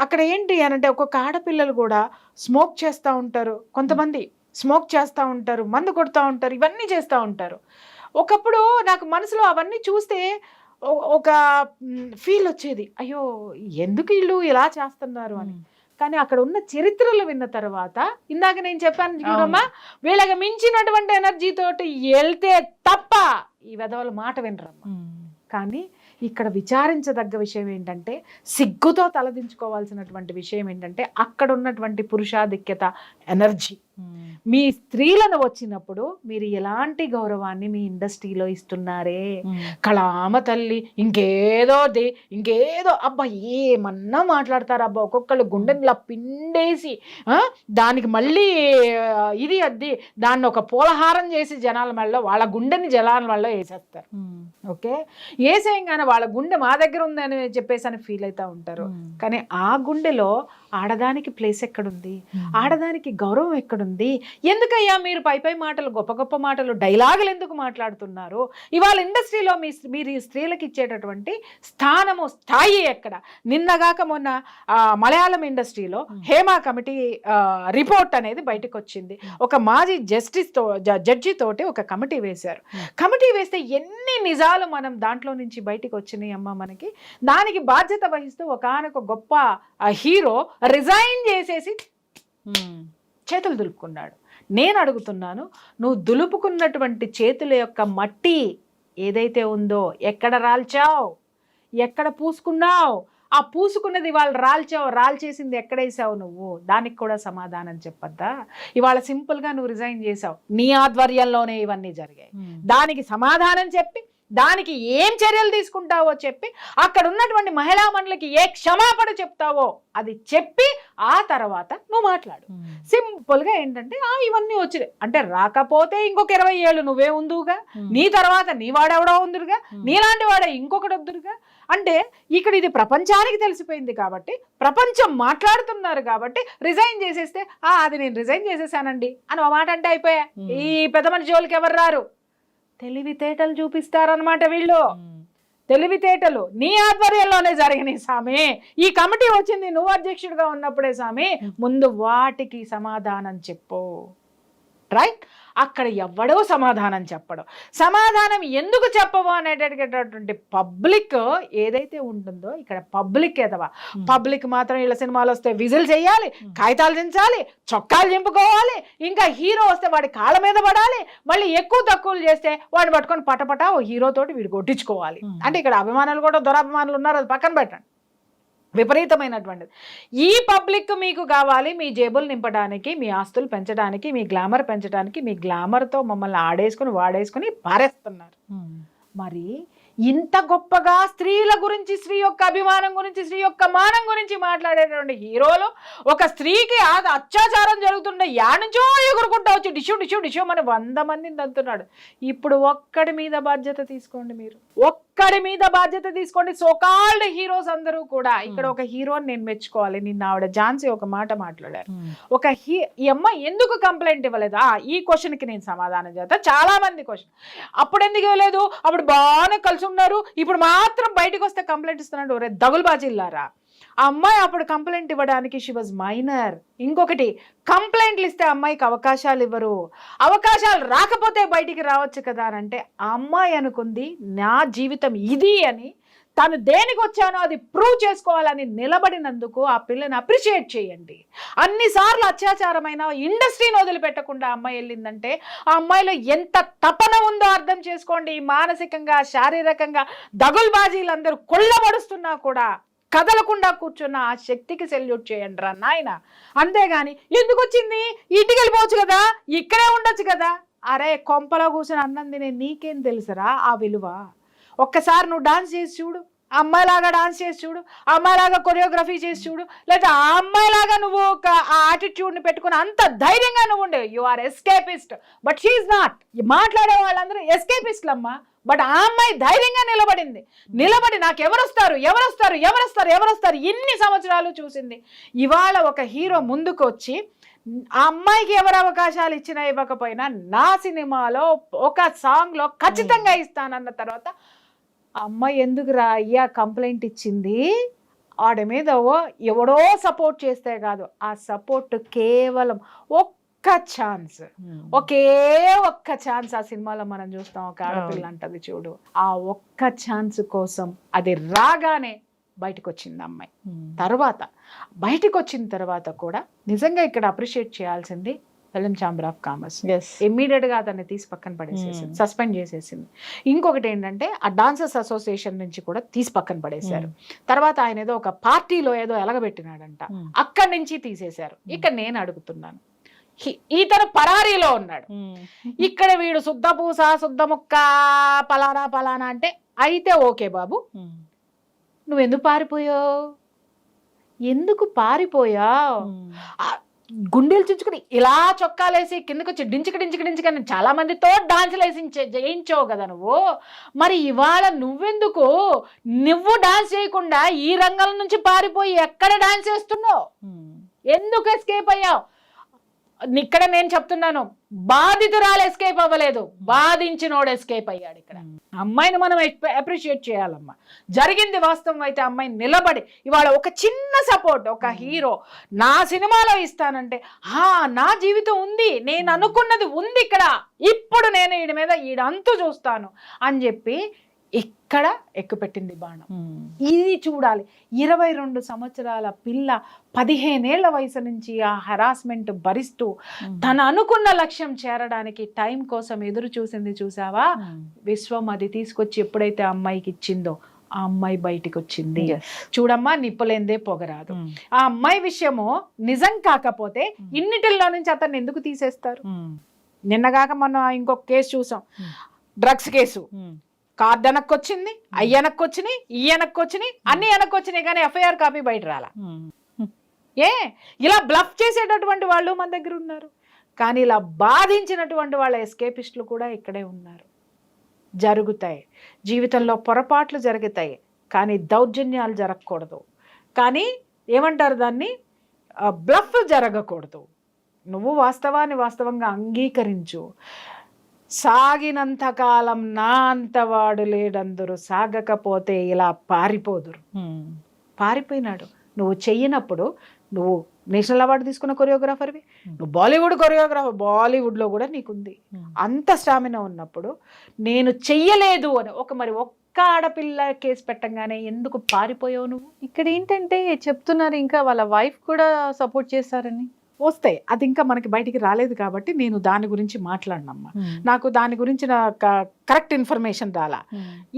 అక్కడ ఏంటి అనంటే ఒక్కొక్క ఆడపిల్లలు కూడా స్మోక్ చేస్తూ ఉంటారు, కొంతమంది స్మోక్ చేస్తూ ఉంటారు, మందు కొడుతూ ఉంటారు, ఇవన్నీ చేస్తూ ఉంటారు. ఒకప్పుడు నాకు మనసులో అవన్నీ చూస్తే ఒక ఫీల్ వచ్చేది, అయ్యో ఎందుకు వీళ్ళు ఇలా చేస్తున్నారు అని. కానీ అక్కడ ఉన్న చరిత్రలు విన్న తర్వాత ఇందాక నేను చెప్పాను చూడమ్మా, వీళ్ళకి మించినటువంటి ఎనర్జీ తోటి వెళ్తే తప్ప ఈ వెధవల మాట వినరమ్మా. కానీ ఇక్కడ విచారించదగ్గ విషయం ఏంటంటే, సిగ్గుతో తలదించుకోవాల్సినటువంటి విషయం ఏంటంటే, అక్కడ ఉన్నటువంటి పురుషాధిక్యత ఎనర్జీ మీ స్త్రీలను వచ్చినప్పుడు మీరు ఎలాంటి గౌరవాన్ని మీ ఇండస్ట్రీలో ఇస్తున్నారే. కళామ తల్లి ఇంకేదో అబ్బా ఏమన్నా మాట్లాడతారు అబ్బా, ఒక్కొక్కళ్ళు గుండెనిలా పిండేసి దానికి మళ్ళీ ఇది అద్ది దాన్ని ఒక పూలహారం చేసి జనాల మెడలో వాళ్ళ గుండెని జనాల మెడలో వేసేస్తారు. ఓకే, వేసేయంగానే వాళ్ళ గుండె మా దగ్గర ఉందని చెప్పేసి అని ఫీల్ అవుతూ ఉంటారు. కానీ ఆ గుండెలో ఆడదానికి ప్లేస్ ఎక్కడుంది, ఆడదానికి గౌరవం ఎక్కడుంది? ఎందుకయ్యా మీరు పై మాటలు, గొప్ప గొప్ప మాటలు, డైలాగులు ఎందుకు మాట్లాడుతున్నారు? ఇవాళ ఇండస్ట్రీలో మీరు ఈ స్త్రీలకు ఇచ్చేటటువంటి స్థానము, స్థాయి ఎక్కడ? నిన్నగాక మొన్న మలయాళం ఇండస్ట్రీలో హేమా కమిటీ రిపోర్ట్ అనేది బయటకు వచ్చింది. ఒక మాజీ జడ్జి తోటి ఒక కమిటీ వేశారు. కమిటీ వేస్తే ఎన్ని నిజాలు మనం దాంట్లో నుంచి బయటకు వచ్చినాయి అమ్మ మనకి. దానికి బాధ్యత వహిస్తూ ఒకానొక గొప్ప హీరో రిజైన్ చేసేసి చేతులు దులుపుకున్నాడు. నేను అడుగుతున్నాను, నువ్వు దులుపుకున్నటువంటి చేతుల యొక్క మట్టి ఏదైతే ఉందో ఎక్కడ రాల్చావు, ఎక్కడ పూసుకున్నావు? ఆ పూసుకున్నది ఇవాళ రాల్చేసింది ఎక్కడేసావు నువ్వు? దానికి కూడా సమాధానం చెప్పద్దా? ఇవాళ సింపుల్గా నువ్వు రిజైన్ చేసావు, నీ ఆధ్వర్యంలోనే ఇవన్నీ జరిగాయి. దానికి సమాధానం చెప్పి దానికి ఏం చర్యలు తీసుకుంటావో చెప్పి అక్కడ ఉన్నటువంటి మహిళా మండలికి ఏ క్షమాపణ చెప్తావో అది చెప్పి ఆ తర్వాత నువ్వు మాట్లాడు. సింపుల్గా ఏంటంటే ఇవన్నీ వచ్చినాయి అంటే రాకపోతే ఇంకొక 20 ఏళ్ళు నువ్వే ఉందువుగా, నీ తర్వాత నీ వాడెవడో ఉందిరుగా, నీలాంటి వాడే ఇంకొకటి వద్దురుగా. అంటే ఇక్కడ ఇది ప్రపంచానికి తెలిసిపోయింది కాబట్టి, ప్రపంచం మాట్లాడుతున్నారు కాబట్టి రిజైన్ చేసేస్తే అది నేను రిజైన్ చేసేసానండి అని ఒక మాట అంటే అయిపోయా. ఈ పెద్ద మనిషి జోలికి ఎవరు రారు. తెలివితేటలు చూపిస్తారనమాట వీళ్ళు. తెలివితేటలు నీ ఆధ్వర్యంలోనే జరిగినాయి సామి. ఈ కమిటీ వచ్చింది నువ్వు అధ్యక్షుడిగా ఉన్నప్పుడే సామి. ముందు వాటికి సమాధానం చెప్పు. రైట్, అక్కడ ఎవడో సమాధానం చెప్పడం, సమాధానం ఎందుకు చెప్పవు అనేటటువంటి పబ్లిక్ ఏదైతే ఉంటుందో ఇక్కడ పబ్లిక్ ఎదవా. పబ్లిక్ మాత్రం ఇలా సినిమాలు వస్తే విజిల్ చేయాలి, కాగితాలు దించాలి, చొక్కాలు చింపుకోవాలి, ఇంకా హీరో వస్తే వాడి కాళ్ళ మీద పడాలి, మళ్ళీ ఎక్కువ తక్కువలు చేస్తే వాడిని పట్టుకొని పటపట ఓ హీరోతోటి వీడు కొట్టించుకోవాలి. అంటే ఇక్కడ అభిమానులు కూడా దురాభిమానులు ఉన్నారు, అది పక్కన పెట్టండి. విపరీతమైనటువంటిది. ఈ పబ్లిక్ మీకు కావాలి మీ జేబులు నింపడానికి, మీ ఆస్తులు పెంచడానికి, మీ గ్లామర్ పెంచడానికి, మీ గ్లామర్తో మమ్మల్ని ఆడేసుకుని వాడేసుకుని పారేస్తున్నారు. మరి ఇంత గొప్పగా స్త్రీల గురించి, స్త్రీ యొక్క అభిమానం గురించి, స్త్రీ యొక్క మానం గురించి మాట్లాడేటువంటి హీరోలు ఒక స్త్రీకి అత్యాచారం జరుగుతుండే యానుంచో ఎగురుకుంటా వచ్చి డిషు డిషు డిషు అని 100 మందిని తంతున్నాడు. ఇప్పుడు ఒక్కడి మీద బాధ్యత తీసుకోండి, మీరు ఒక్కడి మీద బాధ్యత తీసుకోండి. సోకాల్డ్ హీరోస్ అందరూ కూడా. ఇక్కడ ఒక హీరోని నేను మెచ్చుకోవాలి. నిన్న ఆవిడ ఝాన్సీ ఒక మాట మాట్లాడారు. ఈ అమ్మాయి ఎందుకు కంప్లైంట్ ఇవ్వలేదా? ఈ క్వశ్చన్కి నేను సమాధానం చేస్తా. చాలా మంది క్వశ్చన్, అప్పుడు ఎందుకు ఇవ్వలేదు, అప్పుడు బాగానే కలిసి ఉన్నారు, ఇప్పుడు మాత్రం బయటకు వస్తే కంప్లైంట్ ఇస్తున్నాడు. ఒరే దగులుబాజీలారా, ఆ అమ్మాయి అప్పుడు కంప్లైంట్ ఇవ్వడానికి షీ వాజ్ మైనర్. ఇంకొకటి, కంప్లైంట్లు ఇస్తే అమ్మాయికి అవకాశాలు ఇవ్వరు, అవకాశాలు రాకపోతే బయటికి రావచ్చు కదా అని అంటే, ఆ అమ్మాయి అనుకుంది నా జీవితం ఇది అని, తను దేనికి వచ్చానో అది ప్రూవ్ చేసుకోవాలని నిలబడినందుకు ఆ పిల్లని అప్రిషియేట్ చేయండి. అన్నిసార్లు అత్యాచారమైన ఇండస్ట్రీని వదిలిపెట్టకుండా అమ్మాయి వెళ్ళిందంటే ఆ అమ్మాయిలో ఎంత తపన ఉందో అర్థం చేసుకోండి. మానసికంగా, శారీరకంగా దగుల్బాజీలందరూ కొల్లబడుస్తున్నా కూడా కదలకుండా కూర్చున్న ఆ శక్తికి సెల్యూట్ చేయండి రా నాయన. అంతేగాని ఎందుకు వచ్చింది, ఇంటికి వెళ్ళిపోవచ్చు కదా, ఇక్కడే ఉండొచ్చు కదా. అరే కొంపలో కూర్చొని అన్నం తినే నీకేం తెలుసురా ఆ విలువ? ఒక్కసారి నువ్వు డాన్స్ చేసి చూడు, అమ్మాయిలాగా డాన్స్ చేసి చూడు, అమ్మాయిలాగా కొరియోగ్రఫీ చేసి చూడు, లేదా ఆ అమ్మాయిలాగా నువ్వు ఒక ఆ యాటిట్యూడ్ని పెట్టుకుని అంత ధైర్యంగా నువ్వు ఉండే. You are escapist, but she's not. మాట్లాడే వాళ్ళందరూ ఎస్కేపిస్ట్లు అమ్మా. బట్ ఆ అమ్మాయి ధైర్యంగా నిలబడి నాకు ఎవరొస్తారు ఇన్ని సంవత్సరాలు చూసింది. ఇవాళ ఒక హీరో ముందుకు వచ్చి ఆ అమ్మాయికి ఎవరు అవకాశాలు ఇచ్చినా ఇవ్వకపోయినా నా సినిమాలో ఒక సాంగ్లో ఖచ్చితంగా ఇస్తానన్న తర్వాత అమ్మాయి ఎందుకు రా అయ్యా కంప్లైంట్ ఇచ్చింది? ఆడి మీద ఎవడో సపోర్ట్ చేస్తే కాదు, ఆ సపోర్ట్ కేవలం ఒక్క ఛాన్స్, ఒకే ఒక్క ఛాన్స్. ఆ సినిమాలో మనం చూస్తాం, ఒక ఆడపిల్ల అంటది చూడు, ఆ ఒక్క ఛాన్స్ కోసం అది రాగానే బయటకు వచ్చింది అమ్మాయి. తర్వాత బయటకు వచ్చిన తర్వాత కూడా నిజంగా ఇక్కడ అప్రిషియేట్ చేయాల్సింది film chamber of commerce. Immediate గా అతన్ని తీసి పక్కన పడేసేసింది, సస్పెండ్ చేసేసింది. ఇంకొకటి ఏంటంటే ఆ డాన్సర్స్ అసోసియేషన్ నుంచి కూడా తీసి పక్కన పడేశారు. తర్వాత ఆయన ఏదో ఒక పార్టీలో ఏదో ఎలగబెట్టినాడంట, అక్కడి నుంచి తీసేశారు. ఇక్కడ నేను అడుగుతున్నాను, ఈతను పరారీలో ఉన్నాడు, ఇక్కడ వీడు శుద్ధ పూస శుద్ధ ముక్క పలానా పలానా అంటే అయితే ఓకే బాబు, నువ్వెందుకు పారిపోయావు? ఎందుకు పారిపోయావు? గుండెలు చుచ్చుకుని ఇలా చొక్కాలేసి కిందకి వచ్చి డించుకని చాలా మందితో డాన్సులు వేసి చేయించావు కదా నువ్వు. మరి ఇవాళ నువ్వు డాన్స్ చేయకుండా ఈ రంగం నుంచి పారిపోయి ఎక్కడ డాన్స్ చేస్తున్నావు? ఎందుకు ఎస్కేప్ అయ్యావు? ఇక్కడ నేను చెప్తున్నాను, బాధితురాలు ఎస్కేప్ అవ్వలేదు, బాధించినోడు ఎస్కేప్ అయ్యాడు. ఇక్కడ అమ్మాయిని మనం అప్రిషియేట్ చేయాలమ్మా. జరిగింది వాస్తవం అయితే అమ్మాయి నిలబడి ఇవాళ ఒక చిన్న సపోర్ట్, ఒక హీరో నా సినిమాలో ఇస్తానంటే నా జీవితం ఉంది, నేను అనుకున్నది ఉంది ఇక్కడ, ఇప్పుడు నేను వీడి మీద ఈడంతు చూస్తాను అని చెప్పి ఇక్కడ ఎక్కుపెట్టింది బాణం. ఇది చూడాలి. 22 సంవత్సరాల పిల్ల 15 ఏళ్ల వయసు నుంచి ఆ హరాస్మెంట్ భరిస్తూ తను అనుకున్న లక్ష్యం చేరడానికి టైం కోసం ఎదురు చూసింది చూసావా? విశ్వం అది తీసుకొచ్చి ఎప్పుడైతే అమ్మాయికి ఇచ్చిందో ఆ అమ్మాయి బయటికి వచ్చింది. చూడమ్మా, నిప్పలేందే పొగరాదు. ఆ అమ్మాయి విషయము నిజం కాకపోతే ఇన్నిటిల్లో నుంచి అతన్ని ఎందుకు తీసేస్తారు? నిన్నగాక మనం ఇంకొక కేసు చూసాం, డ్రగ్స్ కేసు. కార్డు వెనక్కొచ్చింది, వెనక్కొచ్చినాయి, వెనక్కొచ్చినాయి, అన్ని వెనక్కొచ్చినాయి, కానీ ఎఫ్ఐఆర్ కాపీ బయట రాలా. ఇలా బ్లఫ్ చేసేటటువంటి వాళ్ళు మన దగ్గర ఉన్నారు, కానీ ఇలా బాధించినటువంటి వాళ్ళ ఎస్కేపిస్టులు కూడా ఇక్కడే ఉన్నారు. జరుగుతాయి జీవితంలో, పొరపాట్లు జరుగుతాయి, కానీ దౌర్జన్యాలు జరగకూడదు. కానీ ఏమంటారు దాన్ని, బ్లఫ్ జరగకూడదు. నువ్వు వాస్తవాన్ని వాస్తవంగా అంగీకరించు. సాగినంతకాలం నా అంతవాడు లేడందరూ, సాగకపోతే ఇలా పారిపోదురు. పారిపోయినాడు. నువ్వు చెయ్యినప్పుడు, నువ్వు నేషనల్ అవార్డు తీసుకున్న కొరియోగ్రాఫర్వి, నువ్వు బాలీవుడ్ కొరియోగ్రాఫర్, బాలీవుడ్లో కూడా నీకుంది. అంత స్టామినా ఉన్నప్పుడు నేను చెయ్యలేదు అని ఒక్క ఆడపిల్ల కేసు పెట్టంగానే ఎందుకు పారిపోయావు నువ్వు? ఇక్కడ ఏంటంటే చెప్తున్నారు, ఇంకా వాళ్ళ వైఫ్ కూడా సపోర్ట్ చేస్తారని. వస్తాయి, అది ఇంకా మనకి బయటికి రాలేదు కాబట్టి నేను దాని గురించి మాట్లాడినమ్మా. నాకు దాని గురించి కరెక్ట్ ఇన్ఫర్మేషన్ రాలా.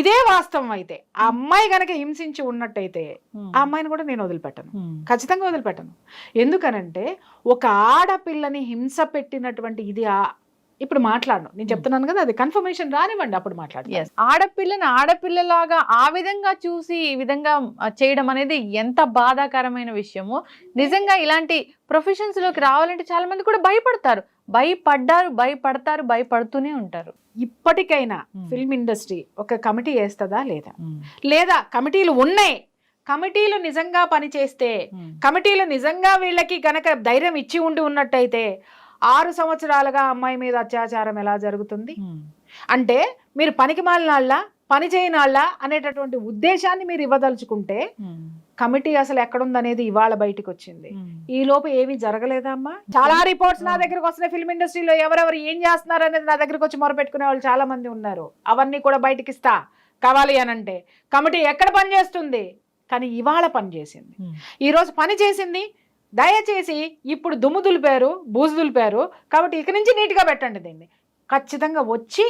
ఇదే వాస్తవం అయితే ఆ అమ్మాయి గనక హింసించి ఉన్నట్టయితే ఆ అమ్మాయిని కూడా నేను వదిలిపెట్టను, ఖచ్చితంగా వదిలిపెట్టను. ఎందుకనంటే ఒక ఆడపిల్లని హింస పెట్టినటువంటి ఇది ఇప్పుడు మాట్లాడను, నేను చెప్తున్నాను కదా, అది కన్ఫర్మేషన్ రానివ్వండి, అప్పుడు మాట్లాడు. ఆడపిల్లని ఆడపిల్లలాగా ఆ విధంగా చూసి ఈ విధంగా చేయడం అనేది ఎంత బాధాకరమైన విషయమో. నిజంగా ఇలాంటి ప్రొఫెషన్స్ లోకి రావాలంటే చాలా మంది కూడా భయపడతారు, భయపడుతూనే ఉంటారు. ఇప్పటికైనా ఫిల్మ్ ఇండస్ట్రీ ఒక కమిటీ వేస్తుందా లేదా కమిటీలు ఉన్నాయి, కమిటీలు నిజంగా పనిచేస్తే, కమిటీలు నిజంగా వీళ్ళకి గనక ధైర్యం ఇచ్చి ఉన్నట్టయితే 6 సంవత్సరాలుగా అమ్మాయి మీద అత్యాచారం ఎలా జరుగుతుంది అంటే, మీరు పనికి మాలినాళ్ళ పని చేయనాళ్ళ అనేటటువంటి ఉద్దేశాన్ని మీరు ఇవ్వదలుచుకుంటే కమిటీ అసలు ఎక్కడుందనేది ఇవాళ బయటకు వచ్చింది. ఈ లోపు ఏమీ జరగలేదా అమ్మా? చాలా రిపోర్ట్స్ నా దగ్గరకు వస్తున్నాయి. ఫిల్మ్ ఇండస్ట్రీలో ఎవరెవరు ఏం చేస్తున్నారు అనేది నా దగ్గరకు వచ్చి మొరపెట్టుకునే వాళ్ళు చాలా మంది ఉన్నారు. అవన్నీ కూడా బయటకి ఇస్తా కావాలి అనంటే. కమిటీ ఎక్కడ పనిచేస్తుంది? కానీ ఇవాళ పనిచేసింది, ఈరోజు పని చేసింది. దయచేసి ఇప్పుడు దుమ్ము దులిపారు, బూజు దులిపారు కాబట్టి ఇక నుంచి నీట్గా పెట్టండి దీన్ని. ఖచ్చితంగా వచ్చి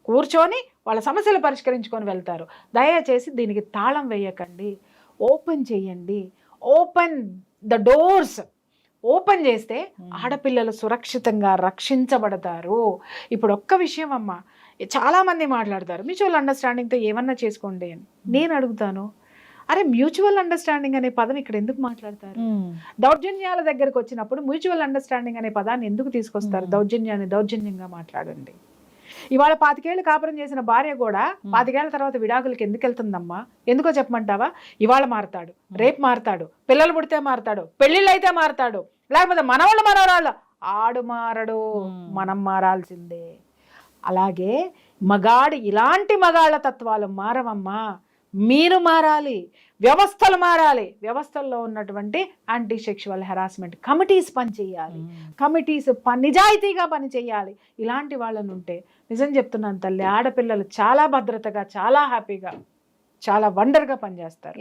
కూర్చొని వాళ్ళ సమస్యలు పరిష్కరించుకొని వెళ్తారు. దయచేసి దీనికి తాళం వేయకండి, ఓపెన్ చేయండి. Open the doors. ఓపెన్ చేస్తే ఆడపిల్లలు సురక్షితంగా రక్షించబడతారు. ఇప్పుడు ఒక్క విషయం అమ్మా, చాలామంది మాట్లాడతారు మ్యూచువల్ అండర్స్టాండింగ్తో ఏమన్నా చేసుకోండి అని. నేను అడుగుతాను, అరే మ్యూచువల్ అండర్స్టాండింగ్ అనే పదం ఇక్కడ ఎందుకు మాట్లాడతారు? దౌర్జన్యాల దగ్గరకు వచ్చినప్పుడు మ్యూచువల్ అండర్స్టాండింగ్ అనే పదాన్ని ఎందుకు తీసుకొస్తారు? దౌర్జన్యాన్ని దౌర్జన్యంగా మాట్లాడండి. ఇవాళ 25 ఏళ్ళు కాపురం చేసిన భార్య కూడా 25 ఏళ్ల తర్వాత విడాకులకి ఎందుకు వెళ్తుందమ్మా? ఎందుకో చెప్పమంటావా? ఇవాళ మారతాడు, రేపు మారతాడు, పిల్లలు పుడితే మారతాడు, పెళ్ళిళ్ళు అయితే మారతాడు, లేకపోతే మనవాళ్ళు మనవరాళ్ళు, ఆడు మారడు, మనం మారాల్సిందే. అలాగే మగాడు, ఇలాంటి మగాళ్ళ తత్వాలు మారవమ్మా, మీరు మారాలి. వ్యవస్థలు మారాలి. వ్యవస్థల్లో ఉన్నటువంటి యాంటీ సెక్షువల్ హెరాస్మెంట్ కమిటీస్ పనిచేయాలి. కమిటీస్ నిజాయితీగా పనిచేయాలి. ఇలాంటి వాళ్ళని ఉంటే నిజం చెప్తున్నాను తల్లి, ఆడపిల్లలు చాలా భద్రతగా, చాలా హ్యాపీగా, చాలా వండర్గా పనిచేస్తారు.